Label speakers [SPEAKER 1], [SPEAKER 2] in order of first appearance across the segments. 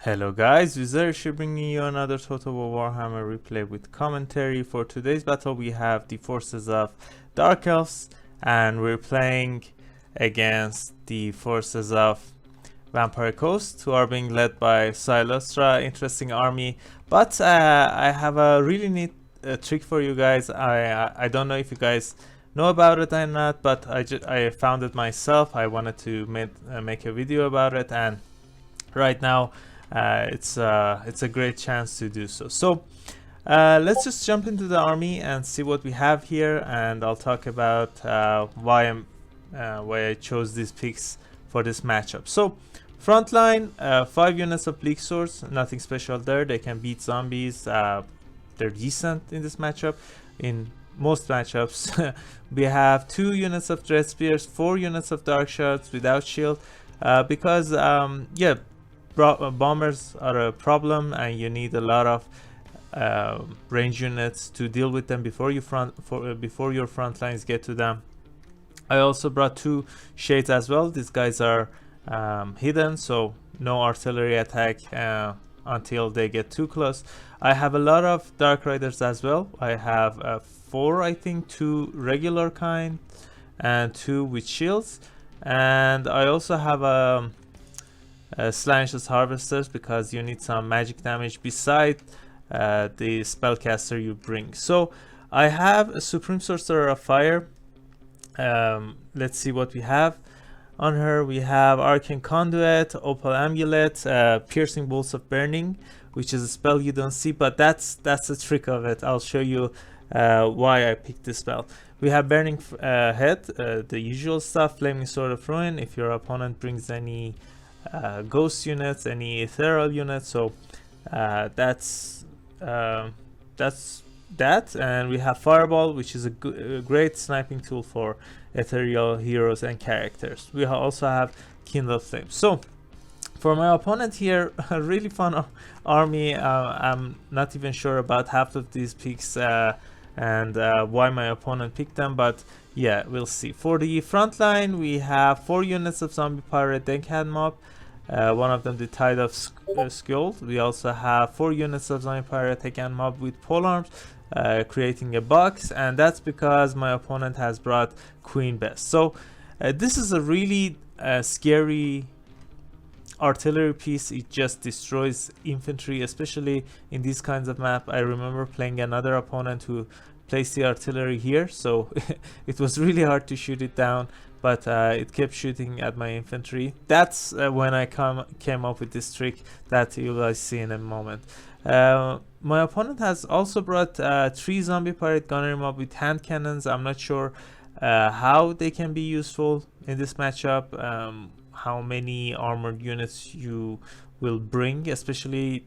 [SPEAKER 1] Hello guys, Wizard here bringing you another Total War Warhammer replay with commentary. For today's battle we have the forces of Dark Elves and we're playing against the forces of Vampire Coast, who are being led by Silastra. Interesting army, but I have a really neat trick for you guys. I don't know if you guys know about it or not, but I found it myself. I wanted to make a video about it, and right now it's a great chance to do so. So let's just jump into the army and see what we have here, and I'll talk about why I chose these picks for this matchup. So front line, 5 units of bleak swords, nothing special there. They can beat zombies. They're decent in this matchup. In most matchups we have 2 units of dread spears, 4 units of dark shards without shield, because bombers are a problem and you need a lot of range units to deal with them before your front lines get to them. I also brought 2 shades as well. These guys are hidden, so no artillery attack until they get too close. I have a lot of dark riders as well. I have 4, I think, 2 regular kind and 2 with shields, and I also have Slanish's harvesters because you need some magic damage beside the spellcaster you bring. So I have a Supreme Sorcerer of Fire. Let's see what we have on her. We have Arcane Conduit, Opal Amulet, Piercing Bolts of Burning, which is a spell you don't see, but that's the trick of it. I'll show you why I picked this spell. We have Burning Head, the usual stuff, Flaming Sword of Ruin if your opponent brings any ghost units, any ethereal units. So that's that. And we have Fireball, which is a great sniping tool for ethereal heroes and characters. We also have Kindle Flame. So for my opponent here, a really fun army. I'm not even sure about half of these picks and why my opponent picked them, but yeah, we'll see. For the front line, we have 4 units of Zombie Pirate Deckhands Mob, one of them the Tide of Skuld. We also have 4 units of Zombie Pirate Deckhands Mob with polearms, creating a box, and that's because my opponent has brought Queen Bess. So this is a really scary artillery piece. It just destroys infantry, especially in these kinds of map. I remember playing another opponent who placed the artillery here, so it was really hard to shoot it down, but it kept shooting at my infantry. That's when I came up with this trick that you guys see in a moment. My opponent has also brought 3 Zombie Pirate Gunnery Mob with hand cannons. I'm not sure how they can be useful in this matchup, how many armored units you will bring, especially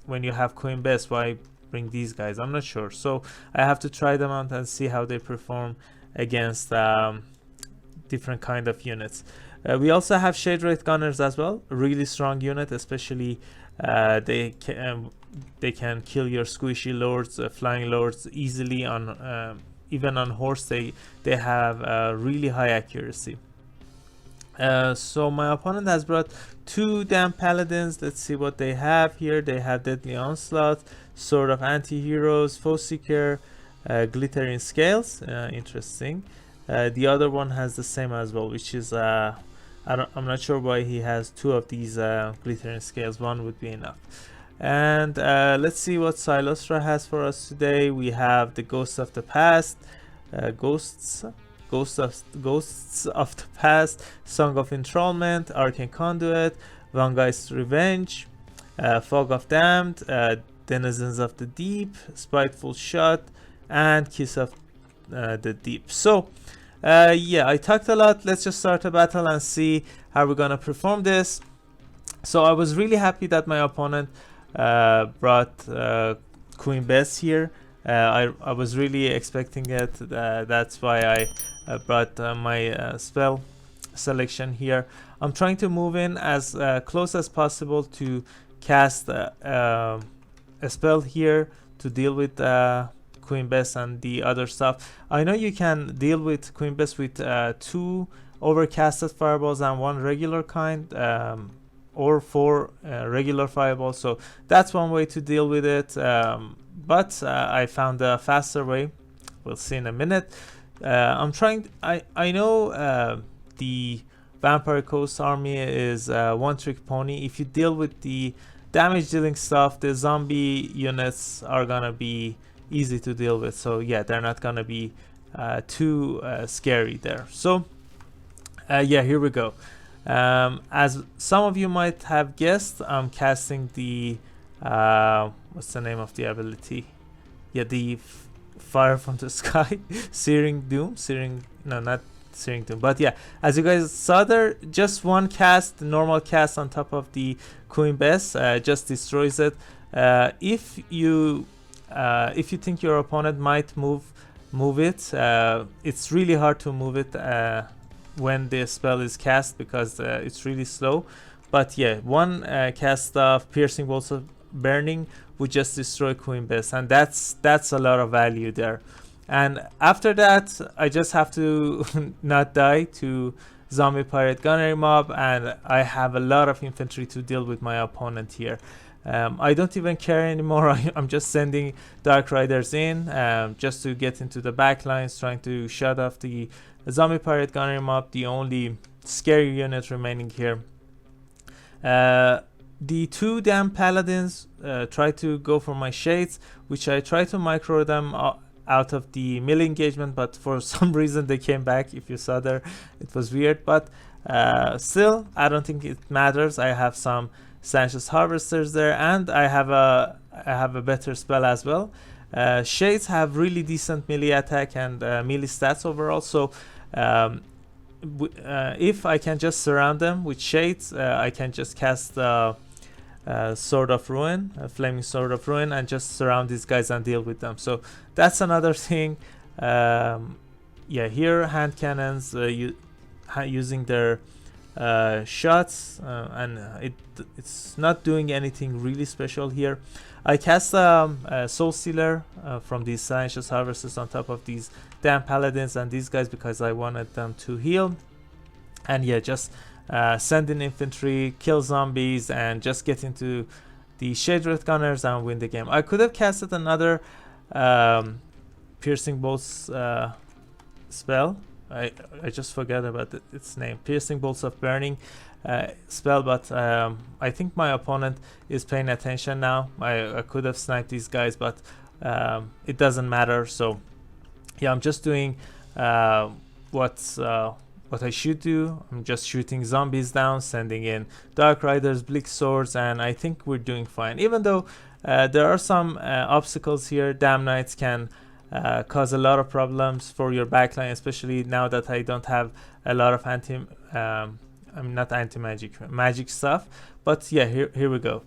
[SPEAKER 1] when you have Queen Bess. Why bring these guys? I'm not sure, so I have to try them out and see how they perform against different kind of units. We also have Shade Wraith Gunners as well, a really strong unit, especially they can kill your squishy lords, flying lords easily on even on horse. They have really high accuracy. So my opponent has brought 2 damn paladins. Let's see what they have here. They have Deadly Onslaught, Sword of Anti-Heroes, Foe Seeker, Glittering Scales. Interesting. The other one has the same as well, which is I'm not sure why he has 2 of these Glittering Scales. 1 would be enough. And let's see what Silastra has for us today. We have the Ghosts of the Past, Ghosts of the Past, Song of Enthrallment, Arcane Conduit, Vangeist's Revenge, Fog of Damned, Denizens of the Deep, Spiteful Shot, and Kiss of the Deep. So yeah, I talked a lot. Let's just start a battle and see how we're gonna perform this. So I was really happy that my opponent brought Queen Bess here. I was really expecting it. That's why I brought my spell selection here. I'm trying to move in as close as possible to cast a spell here to deal with Queen Bess and the other stuff. I know you can deal with Queen Bess with 2 overcasted fireballs and 1 regular kind. or 4 regular fireballs. So that's one way to deal with it, but I found a faster way. We'll see in a minute. I know the Vampire Coast army is one trick pony. If you deal with the damage dealing stuff, the zombie units are gonna be easy to deal with. So yeah, they're not gonna be too scary there. So yeah, here we go. As some of you might have guessed, I'm casting the what's the name of the ability? Yeah, the fire from the sky. Searing Doom. No, not Searing Doom, but yeah, as you guys saw there, just one cast, normal cast on top of the Queen Bess, just destroys it. If you think your opponent might move it, it's really hard to move it when the spell is cast, because it's really slow. But yeah, one cast of Piercing Bolts of Burning would just destroy Queen Bess, and that's a lot of value there. And after that, I just have to not die to Zombie Pirate Gunnery Mob, and I have a lot of infantry to deal with my opponent here. I don't even care anymore. I'm just sending Dark Riders in just to get into the back lines, trying to shut off the Zombie Pirate Gunnery Mob, the only scary unit remaining here. The 2 damn Paladins try to go for my Shades, which I try to micro them out of the melee engagement, but for some reason they came back. If you saw there, it was weird, but still, I don't think it matters. I have some Sanchez Harvesters there, and I have a better spell as well. Shades have really decent melee attack and melee stats overall, so if I can just surround them with Shades, I can just cast Sword of Ruin, Flaming Sword of Ruin, and just surround these guys and deal with them. So that's another thing. Yeah, here hand cannons using their shots, and it's not doing anything really special here. I cast Soul Stealer from these Sanchez Harvesters on top of these damn Paladins and these guys because I wanted them to heal. And yeah, just send in infantry, kill zombies, and just get into the Shade Wraith Gunners and win the game. I could have casted another Piercing Bolts spell. I just forgot about its name. Piercing Bolts of Burning spell, but I think my opponent is paying attention now. I could have sniped these guys, but it doesn't matter. So yeah, I'm just doing what I should do. I'm just shooting zombies down, sending in Dark Riders, Bleak Swords, and I think we're doing fine. Even though there are some obstacles here, Damn Knights can cause a lot of problems for your backline, especially now that I don't have a lot of not anti-magic, magic stuff. But yeah, here we go.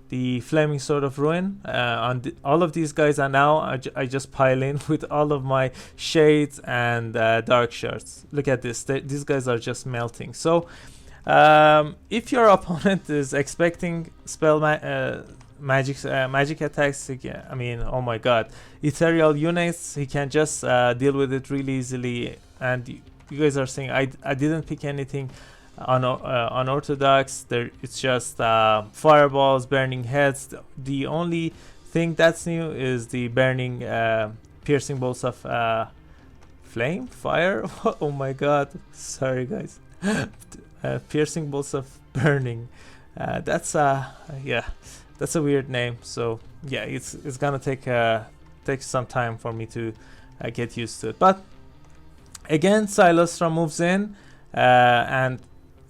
[SPEAKER 1] The Flaming Sword of Ruin on all of these guys are now. I just pile in with all of my Shades and Dark Shards. Look at this. These guys are just melting. So if your opponent is expecting spell magic attacks, I mean, oh my god, ethereal units, he can just deal with it really easily. And you guys are saying I didn't pick anything unorthodox. It's just fireballs, burning heads. The only thing that's new is the burning piercing bolts of fire. Oh my god, sorry guys. Piercing bolts of burning. That's yeah, that's a weird name. So yeah, it's gonna take some time for me to get used to it. But again, Silastra moves in, and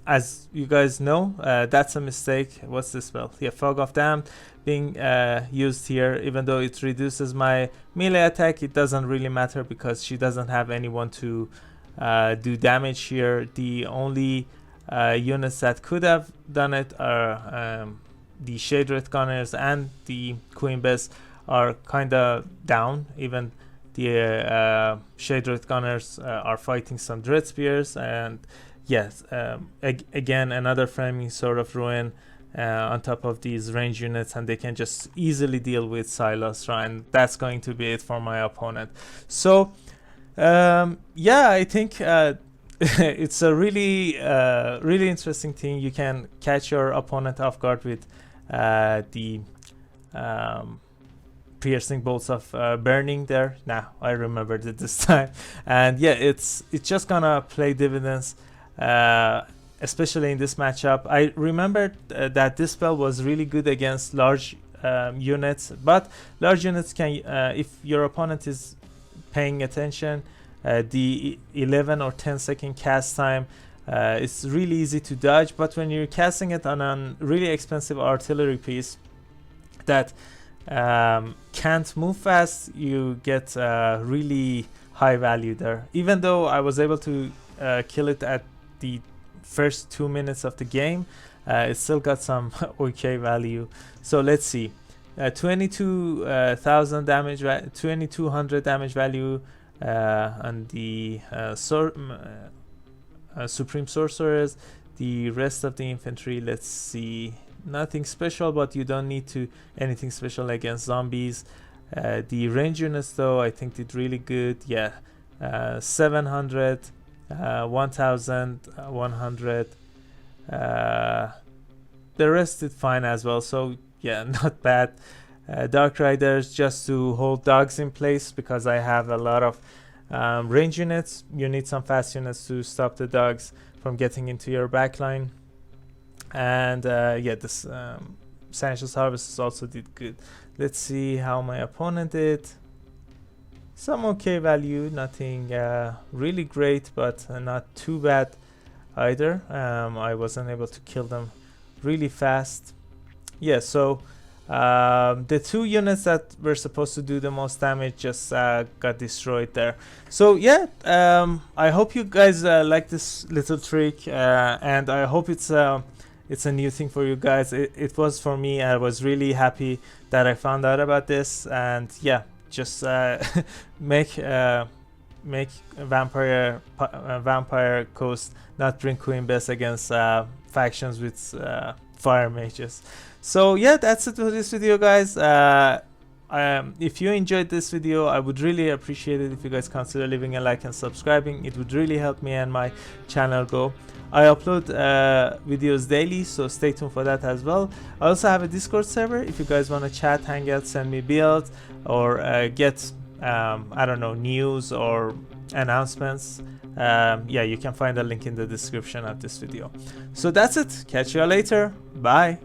[SPEAKER 1] as you guys know, that's a mistake. What's this spell? Yeah, Fog of Damned being used here. Even though it reduces my melee attack, it doesn't really matter because she doesn't have anyone to do damage here. The only units that could have done it are the Shade Wraith Gunners and the Queen Bess are kinda down. Even the Shade Wraith Gunners are fighting some Dread Spears, and yes, again another Flaming Sword of Ruin on top of these range units, and they can just easily deal with Silastra, and that's going to be it for my opponent. So yeah, I think it's a really interesting thing. You can catch your opponent off guard with the piercing bolts of burning there. Now I remembered it this time, and yeah, it's just gonna play dividends, especially in this matchup. I remembered that this spell was really good against large units, but large units can, if your opponent is paying attention, the 11 or 10 second cast time, it's really easy to dodge. But when you're casting it on a really expensive artillery piece that can't move fast, you get really high value there. Even though I was able to kill it at the first 2 minutes of the game, it still got some okay value. So let's see, 22,000 damage, 2200 damage value on the Supreme Sorcerers. The rest of the infantry, let's see, nothing special, but you don't need to anything special against zombies. The range units though, I think did really good. Yeah, 700, 1100. The rest did fine as well, so yeah, not bad. Dark Riders, just to hold dogs in place, because I have a lot of range units. You need some fast units to stop the dogs from getting into your backline. And yeah, this Sanchez Harvest also did good. Let's see how my opponent did. Some okay value, nothing really great, but not too bad either. I wasn't able to kill them really fast. Yeah, so the two units that were supposed to do the most damage just got destroyed there. So yeah, I hope you guys like this little trick, and I hope it's a new thing for you guys. It was for me. I was really happy that I found out about this, and yeah, just make Vampire Coast not bring Queen Bess against factions with fire mages. So yeah, that's it for this video, guys. If you enjoyed this video, I would really appreciate it if you guys consider leaving a like and subscribing. It would really help me and my channel go. I upload videos daily, so stay tuned for that as well. I also have a Discord server. If you guys want to chat, hang out, send me builds, or get I don't know, news or announcements, yeah, you can find a link in the description of this video. So that's it. Catch you all later. Bye.